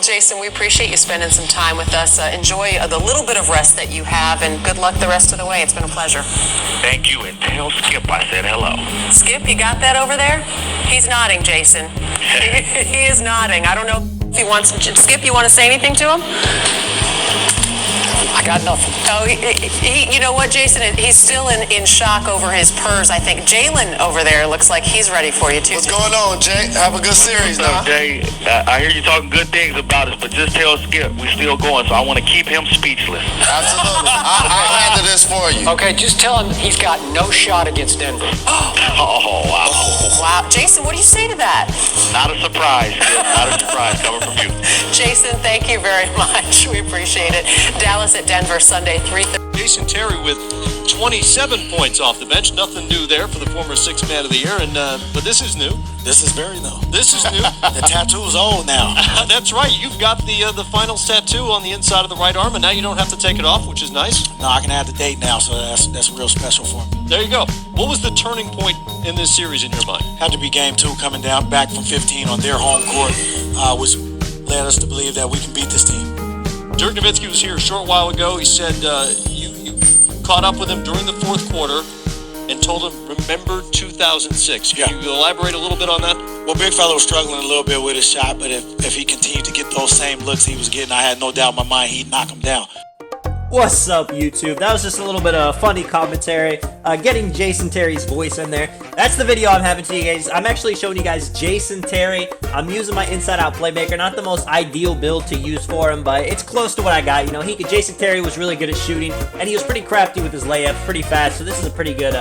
Jason, we appreciate you spending some time with us. Enjoy the little bit of rest that you have, and good luck the rest of the way. It's been a pleasure. Thank you, and tell Skip I said hello. Skip, you got that over there? He's nodding, Jason. He is nodding. I don't know if he wants... Skip, you want to say anything to him? I got nothing. Oh, you know what, Jason? He's still in shock over his purrs, I think. Jalen over there looks like he's ready for you, too. What's going on, Jay? Have a good series now. Jay, I hear you talking good things about us, but just tell Skip we're still going, so I want to keep him speechless. Absolutely. I'll handle this for you. Okay, just tell him he's got no shot against Denver. Oh, wow. Wow. Jason, what do you say to that? Not a surprise, Skip. Not a surprise coming from you. Jason, thank you very much. We appreciate it. Dallas at Denver, Sunday, 3:30. Jason Terry with 27 points off the bench. Nothing new there for the former Sixth Man of the Year, but this is new. This is very new. This is new. The tattoo's old now. That's right. You've got the finals tattoo on the inside of the right arm, and now you don't have to take it off, which is nice. No, I can add the date now, so that's real special for me. There you go. What was the turning point in this series in your mind? Had to be game 2, coming down back from 15 on their home court, which led us to believe that we can beat this team. Dirk Nowitzki was here a short while ago. He said you caught up with him during the fourth quarter and told him, remember 2006. Can you elaborate a little bit on that? Well, Big Fella was struggling a little bit with his shot, but if he continued to get those same looks he was getting, I had no doubt in my mind he'd knock him down. What's up, YouTube? That was just a little bit of funny commentary, getting Jason Terry's voice in there. That's the video I'm having to you guys. I'm actually showing you guys Jason Terry. I'm using my inside-out playmaker. Not the most ideal build to use for him, but it's close to what I got. You know, Jason Terry was really good at shooting, and he was pretty crafty with his layups, pretty fast. So this is a pretty good,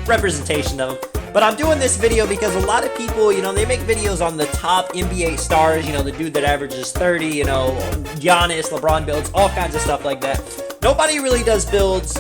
representation of him. But I'm doing this video because a lot of people, they make videos on the top NBA stars, the dude that averages 30, Giannis, LeBron builds, all kinds of stuff like that. Nobody really does builds,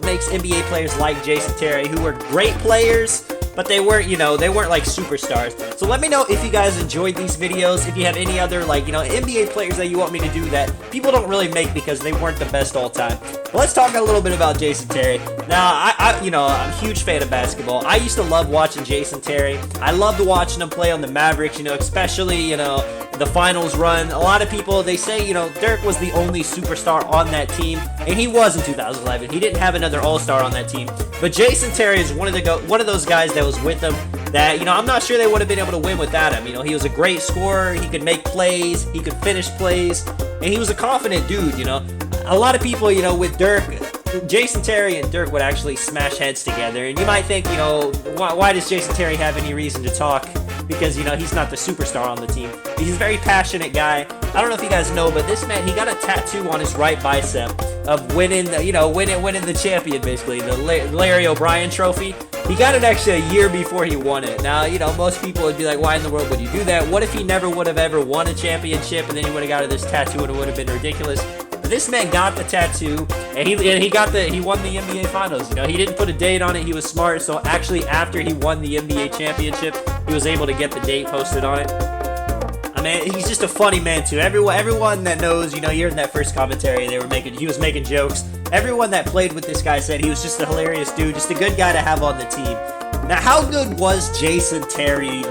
makes NBA players like Jason Terry, who were great players, but they weren't, they weren't like superstars. So let me know if you guys enjoyed these videos, if you have any other, NBA players that you want me to do that people don't really make because they weren't the best all time. But let's talk a little bit about Jason Terry. Now, I'm a huge fan of basketball. I used to love watching Jason Terry. I loved watching him play on the Mavericks, especially, the finals run. A lot of people, they say, Dirk was the only superstar on that team, and he was in 2011. He didn't have another all-star on that team. But Jason Terry is one of those guys that was with him that, I'm not sure they would have been able to win without him. He was a great scorer. He could make plays. He could finish plays. And he was a confident dude, A lot of people, with Dirk, Jason Terry and Dirk would actually smash heads together. And you might think, why does Jason Terry have any reason to talk? Because, he's not the superstar on the team. He's a very passionate guy. I don't know if you guys know, but this man, he got a tattoo on his right bicep of winning, winning the champion, basically, the Larry O'Brien trophy. He got it actually a year before he won it. Now, most people would be like, why in the world would you do that? What if he never would have ever won a championship and then he would have got this tattoo and it would have been ridiculous? But this man got the tattoo, and he won the NBA Finals. He didn't put a date on it. He was smart. So actually, after he won the NBA championship, he was able to get the date posted on it. I mean, he's just a funny man too. Everyone that knows, here in that first commentary, he was making jokes. Everyone that played with this guy said he was just a hilarious dude, just a good guy to have on the team. Now, how good was Jason Terry,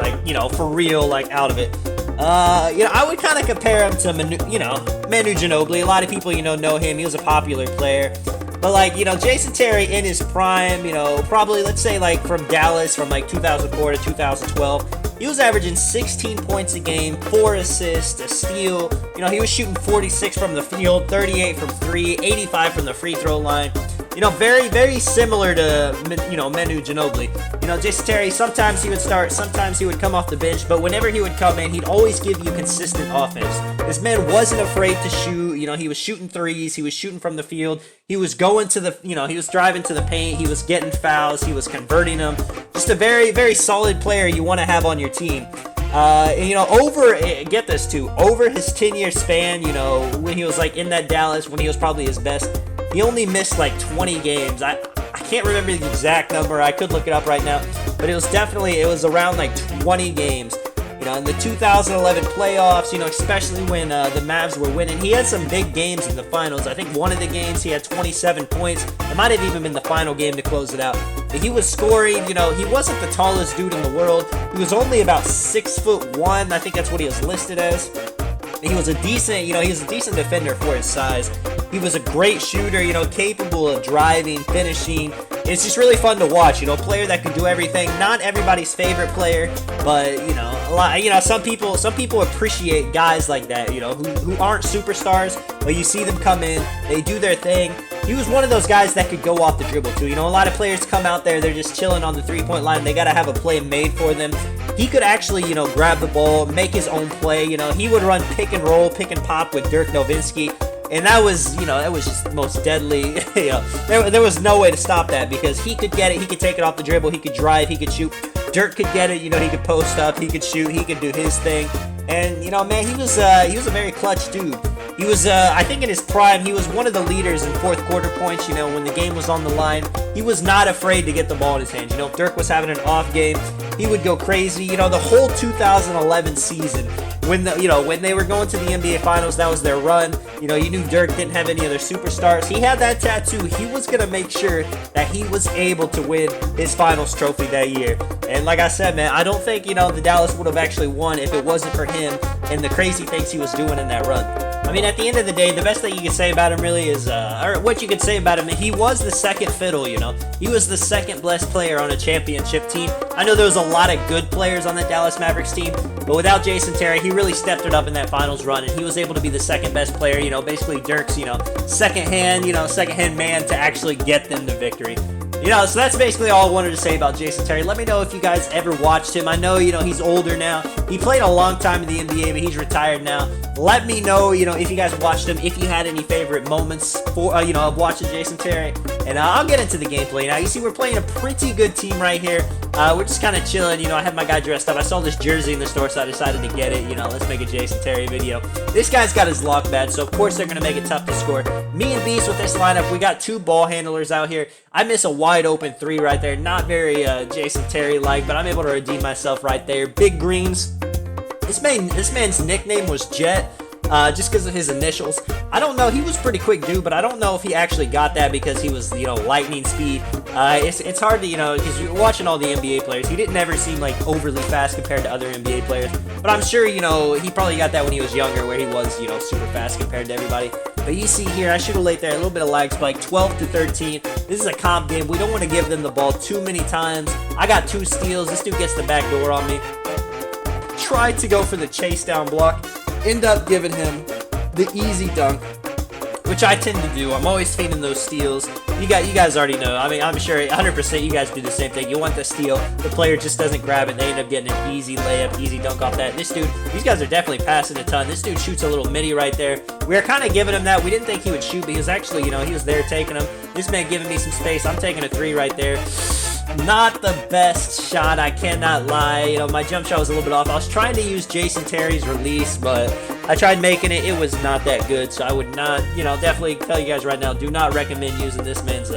for real, out of it? I would kind of compare him to Manu Ginobili. A lot of people, know him. He was a popular player. But, Jason Terry in his prime, probably, let's say, from Dallas, from, 2004 to 2012, he was averaging 16 points a game, 4 assists, a steal. He was shooting 46 from the field, 38 from 3, 85 from the free throw line. Very, very similar to, Manu Ginobili. Jason Terry, sometimes he would start, sometimes he would come off the bench, but whenever he would come in, he'd always give you consistent offense. This man wasn't afraid to shoot. He was shooting threes, he was shooting from the field, he was going to the, he was driving to the paint, he was getting fouls, he was converting them. Just a very, very solid player you want to have on your team. Get this too, over his 10-year span, when he was in that Dallas, when he was probably his best, he only missed 20 games. I can't remember the exact number. I could look it up right now, but it was around 20 games. In the 2011 playoffs, especially when the Mavs were winning, he had some big games in the finals. I think one of the games he had 27 points. It might have even been the final game to close it out. But he was scoring. He wasn't the tallest dude in the world. He was only about 6'1". I think that's what he was listed as. He was a decent, he was a decent defender for his size. He was a great shooter, capable of driving, finishing. It's just really fun to watch, a player that could do everything. Not everybody's favorite player, but a lot. Some people appreciate guys like that, who aren't superstars, but you see them come in, they do their thing. He was one of those guys that could go off the dribble too. A lot of players come out there, they're just chilling on the three-point line. They got to have a play made for them. He could actually, grab the ball, make his own play. He would run pick and roll, pick and pop with Dirk Nowitzki. And that was, that was just the most deadly. There was no way to stop that because he could get it. He could take it off the dribble. He could drive. He could shoot. Dirk could get it. He could post up. He could shoot. He could do his thing. And man, he was a very clutch dude. He was, I think in his prime, he was one of the leaders in fourth quarter points, when the game was on the line. He was not afraid to get the ball in his hands. If Dirk was having an off game, he would go crazy. The whole 2011 season, when they were going to the NBA Finals, that was their run. You knew Dirk didn't have any other superstars. He had that tattoo. He was going to make sure that he was able to win his Finals trophy that year. And like I said, man, I don't think, the Dallas would have actually won if it wasn't for him and the crazy things he was doing in that run. I mean, at the end of the day, the best thing you can say about him really is, or what you could say about him, he was the second fiddle, He was the second best player on a championship team. I know there was a lot of good players on that Dallas Mavericks team, but without Jason Terry, he really stepped it up in that finals run, and he was able to be the second best player, basically Dirk's, second hand man to actually get them the victory. So that's basically all I wanted to say about Jason Terry. Let me know if you guys ever watched him. I know, he's older now. He played a long time in the NBA, but he's retired now. Let me know, if you guys watched him, if you had any favorite moments for, of watching Jason Terry. And I'll get into the gameplay now. You see, we're playing a pretty good team right here. We're just kind of chilling. I have my guy dressed up. I saw this jersey in the store, so I decided to get it. Let's make a Jason Terry video. This guy's got his lock badge, so of course they're going to make it tough to score. Me and Beast with this lineup, we got two ball handlers out here. I miss a wide open three right there. Not very Jason Terry-like, but I'm able to redeem myself right there. Big Greens. This man's nickname was Jet. Just because of his initials. I don't know, he was pretty quick dude, but I don't know if he actually got that because he was, lightning speed. It's hard to, because you're watching all the NBA players, he didn't ever seem like overly fast compared to other NBA players, but I'm sure, he probably got that when he was younger where he was, super fast compared to everybody. But you see here, I should have late there, a little bit of lag spike, 12 to 13. This is a comp game. We don't want to give them the ball too many times. I got 2 steals. This dude gets the back door on me. Tried to go for the chase down block. End up giving him the easy dunk, which I tend to do. I'm always feeding those steals. You guys already know. I mean, I'm sure 100% you guys do the same thing. You want the steal, the player just doesn't grab it. They end up getting an easy layup, easy dunk off that. These guys are definitely passing a ton. This dude shoots a little midi right there. We were kind of giving him that. We didn't think he would shoot, but he was actually, he was there taking him. This man giving me some space. I'm taking a 3 right there. Not the best shot, I cannot lie. My jump shot was a little bit off. I was trying to use Jason Terry's release, but I tried making it. It was not that good, so I would not, definitely tell you guys right now, do not recommend using this man's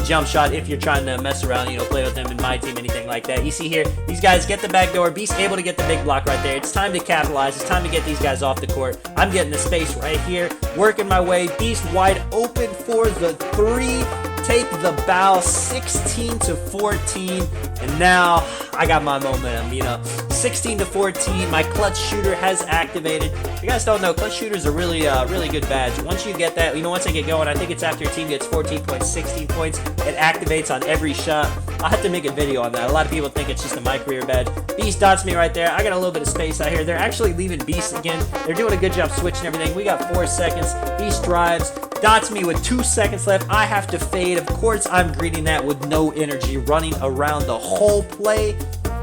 jump shot if you're trying to mess around, play with him in my team, anything like that. You see here, these guys get the back door. Beast able to get the big block right there. It's time to capitalize. It's time to get these guys off the court. I'm getting the space right here, working my way. Beast wide open for the 3. Take the bow, 16 to 14, and now I got my momentum, 16 to 14, my clutch shooter has activated. If you guys don't know, clutch shooter is a really good badge. Once you get that, once I get going, I think it's after your team gets 14 points, 16 points, it activates on every shot. I'll have to make a video on that. A lot of people think it's just a my career badge. Beast dots me right there. I got a little bit of space out here. They're actually leaving Beast again. They're doing a good job switching everything. We got 4 seconds. Beast drives. Dots me with 2 seconds left. I have to fade. Of course, I'm greeting that with no energy, running around the whole play.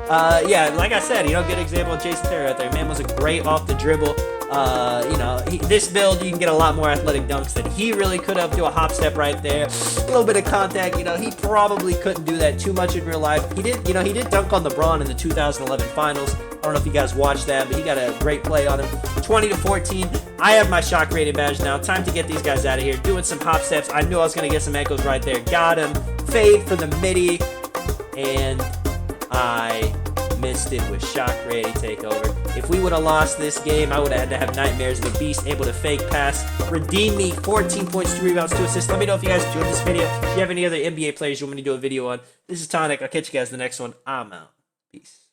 Yeah, like I said, good example of Jason Terry right there. Man was a great off the dribble. This build, you can get a lot more athletic dunks than he really could have. Do a hop step right there. A little bit of contact. He probably couldn't do that too much in real life. He did dunk on LeBron in the 2011 finals. I don't know if you guys watched that, but he got a great play on him. 20 to 14. I have my shot rating badge now. Time to get these guys out of here. Doing some hop steps. I knew I was going to get some ankles right there. Got him. Fade for the midi. And I missed it with shock ready takeover. If we would have lost this game, I would have had to have nightmares. The Beast able to fake pass, redeem me, 14 points, 2 rebounds, 2 assists. Let me know if you guys enjoyed this video. If you have any other NBA players you want me to do a video on. This is Tonic. I'll catch you guys in the next one. I'm out. Peace.